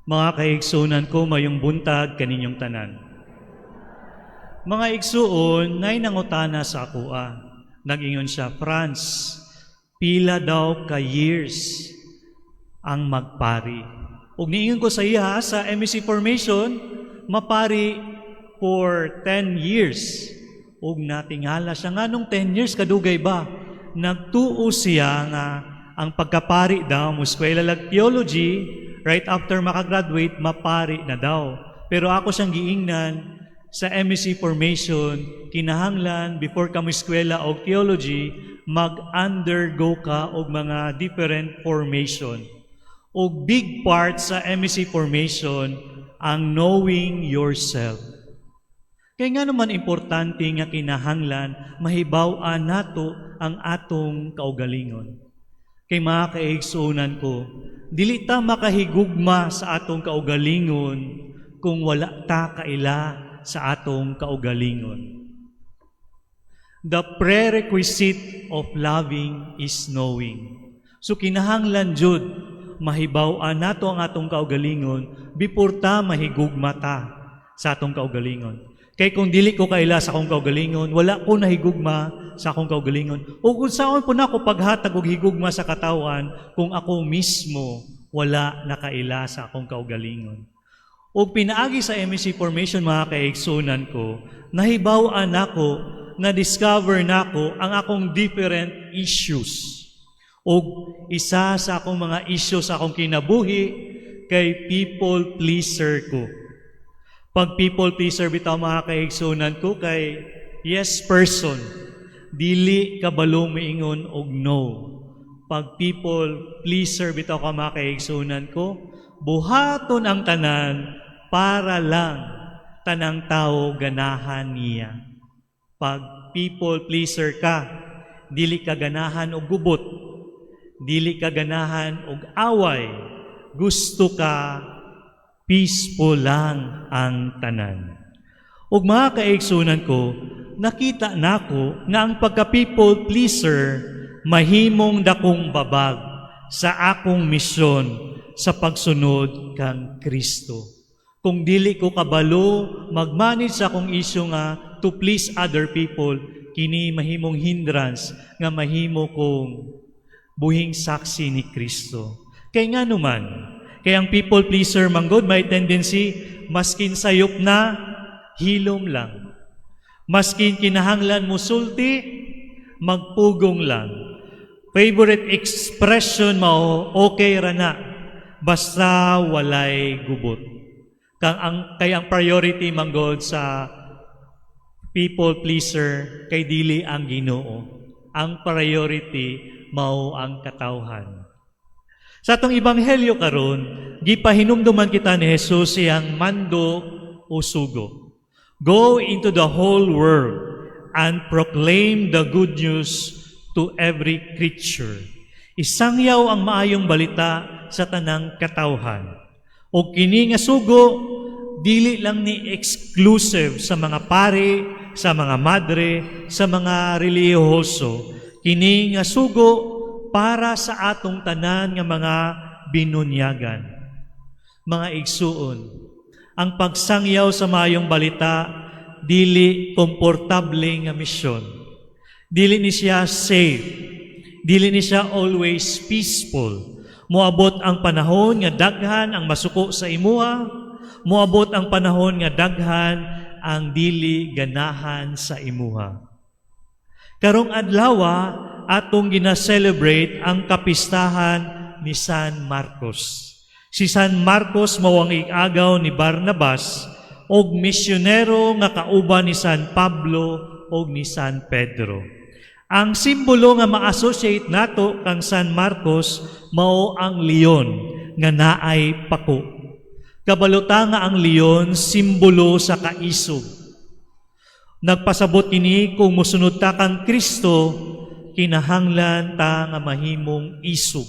Mga kaigsunan ko, mayong buntag kaninyong tanan. Mga igsuon, ngay nangutana sa akua. Nag-ingon siya, Franz, pila daw ka years ang magpari. Ug niingon ko sa iya sa MEC formation, mapari for 10 years. Ug natingala siya nga nung 10 years kadugay ba? Nagtuo siya nga ang pagkapari daw mo eskwela lag theology, right after makagraduate, mapari na daw. Pero ako siyang giingnan sa MEC formation, kinahanglan before ka mo eskwela og theology, mag-undergo ka og mga different formation. Og big part sa MEC formation ang knowing yourself. Kaya nga naman importante nga kinahanglan mahibaw-an nato ang atong kaugalingon. Kay mga kaigsunan ko, dili ta makahigugma sa atong kaugalingon kung wala ta kaila sa atong kaugalingon. The prerequisite of loving is knowing. So kinahanglan jud mahibaw-an nato ang atong kaugalingon before ta mahigugma ta sa atong kaugalingon. Kay kung dili ko kaila sa akong kaugalingon, wala ko nahigugma sa akong kaugalingon. O kung saan po na ako paghatag og higugma sa katawan kung ako mismo wala nakaila sa akong kaugalingon. O pinaagi sa MEC formation, mga kaigsunan ko, nahibaw-an nako, na-discover nako ang akong different issues. O isa sa akong mga issues sa akong kinabuhi kay people pleaser ko. Pag people pleaser bitaw, mga kaigsunan ko, kay yes person, dili kabalo miingon og no. Pag people pleaser bitaw ka, mga kaigsunan ko, buhaton ang tanan para lang tanang tao ganahan niya. Pag people pleaser ka, dili ka ganahan og gubot, dili ka ganahan og away, gusto ka peaceful lang ang tanan. Ug mga kaigsunan ko, nakita nako nga ang pagka-people pleaser mahimong dakong babag sa akong misyon sa pagsunod kang Kristo. Kung dili ko kabalo magmanage sa akong isyu nga to please other people, kini mahimong hindrance nga mahimo kong buhing saksi ni Kristo. Kay nga naman, kaya ang people pleaser manggod may tendency maskin sayop na hilom lang. Maskin kinahanglan mo sulti, magpugong lang. Favorite expression mo, okay ra na, basta walay gubot. Kaya ang priority manggod sa people pleaser kay dili ang Ginoo. Ang priority mao ang katawhan. Sa atong ebanghelyo karon, gipahinumduman kita ni Jesus siyang mando o sugo. Go into the whole world and proclaim the good news to every creature. Isangyaw ang maayong balita sa tanang katawhan. O kini nga sugo, dili lang ni exclusive sa mga pari, sa mga madre, sa mga relihiyoso. Kini nga sugo para sa atong tanan nga mga binunyagan. Mga igsuon, ang pagsangyaw sa maayong balita, dili komportable nga misyon. Dili ni siya safe. Dili ni siya always peaceful. Moabot ang panahon nga daghan ang masuko sa imuha. Moabot ang panahon nga daghan ang dili ganahan sa imuha. Karong adlaw, atong gina-celebrate ang kapistahan ni San Marcos. Si San Marcos mao ang ig-agaw ni Barnabas og misyonero nga kauban ni San Pablo og ni San Pedro. Ang simbolo nga ma-associate nato kang San Marcos mao ang leon nga naay pako. Kabalota nga ang leon simbolo sa kaisog. Nagpasabot kini kung mosunod ta kang Kristo, kinahanglan ta nga mahimong isog.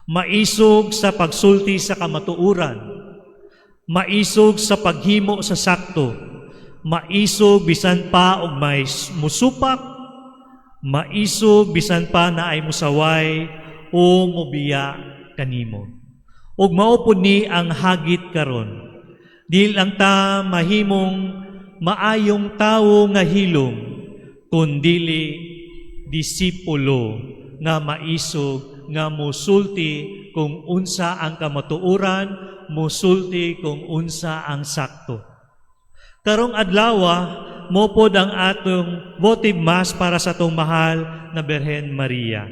Maisog sa pagsulti sa kamatuoran. Maisog sa paghimo sa sakto. Maisog bisan pa og may musupak. Maisog bisan pa na ay musaway o mobiya kanimo. ug maupod ni ang hagit karon. Di lang ta mahimong maayong tawo nga hilom, kundili disipulo nga maisog nga musulti kung unsa ang kamatuoran, musulti kung unsa ang sakto. Karong adlawa, mopod ang atong votive mass para sa atong mahal na Birhen Maria.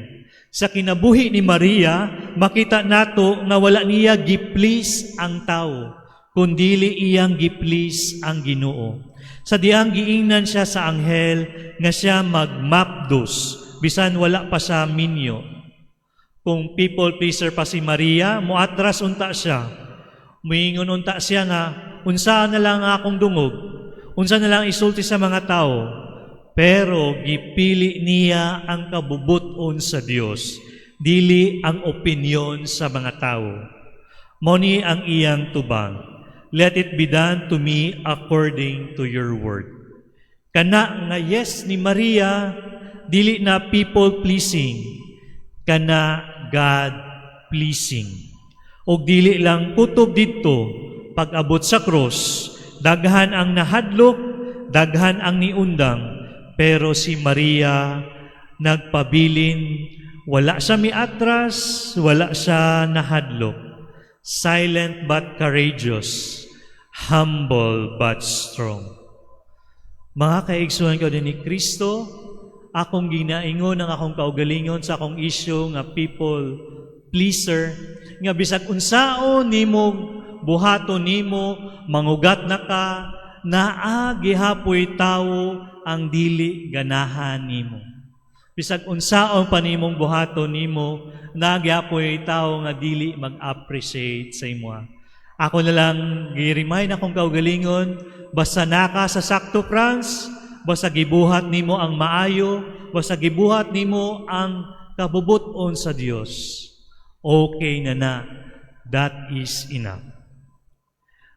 Sa kinabuhi ni Maria, makita nato nga wala niya giplease ang tao, kundili iyang giplease ang Ginoo. Sa diyang giingnan siya sa anghel nga siya magmapdos, bisan wala pa sa minyo. Kung people pleaser pa si Maria, muatras unta siya. Muingon unta siya nga, unsa na lang akong dungog, unsa na lang isulti sa mga tao. Pero gipili niya ang kabubuton sa Dios, dili ang opinyon sa mga tao. Moni ang iyang tubang. Let it be done to me according to your word. Kana nga yes ni Maria, dili na people pleasing, kana God pleasing. Og dili lang kutob didto, pag-abot sa cross, daghan ang nahadlok, daghan ang niundang, pero si Maria nagpabilin, wala siya miatras, wala siya nahadlok. Silent but courageous, humble but strong. Mga kaigsuhan ko din ni Kristo, akong ginaingon ang akong kaugalingon sa akong issue nga people pleaser, nga bisag unsaon nimo buhaton nimo, mangugat na ka, naa gihapoy tawo ang dili ganahan nimo. Bisag unsaon pa nimong buhaton nimo, nagyapoy tawo nga dili mag-appreciate sa imo. Ako na lang gi-remind akong kaugalingon, basta naka sa sakto Franz, basta gibuhat nimo ang maayo, basta gibuhat nimo ang kabubuton sa Dios. Okay na. That is enough.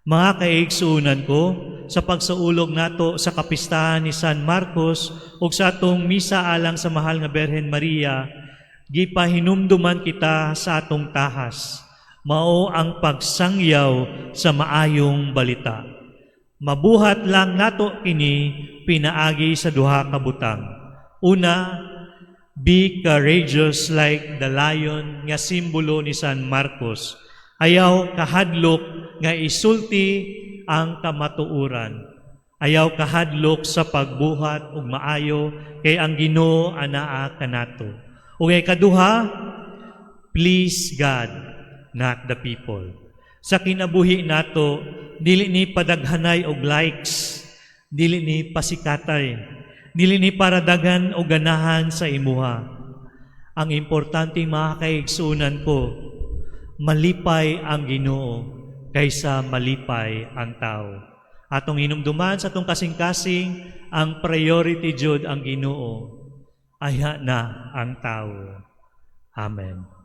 Mga kaigsuunan ko, sa pagsaulog nato sa kapistahan ni San Marcos ug sa atong misa alang sa mahal nga Birhen Maria, gipahinumduman kita sa atong tahas. Mao ang pagsangyaw sa maayong balita. Mabuhat lang nato kini pinaagi sa duha ka butang. Una, be courageous like the lion nga simbolo ni San Marcos. Ayaw kahadlok nga isulti ang kamatuoran. Ayaw kahadlok sa pagbuhat ug maayo kay ang Ginoo anaa kanato. Ug ikaduha, please God, not the people. Sa kinabuhi nato, dili ni padaghanay og likes, dili ni pasikatay, dili ni para daghan og ganahan sa imuha. Ang importante mga kaigsunan ko, malipay ang Ginoo kaysa malipay ang tao. Atong hinumduman sa atong kasing-kasing, ang priority jud ang Ginoo, aya na ang tao. Amen.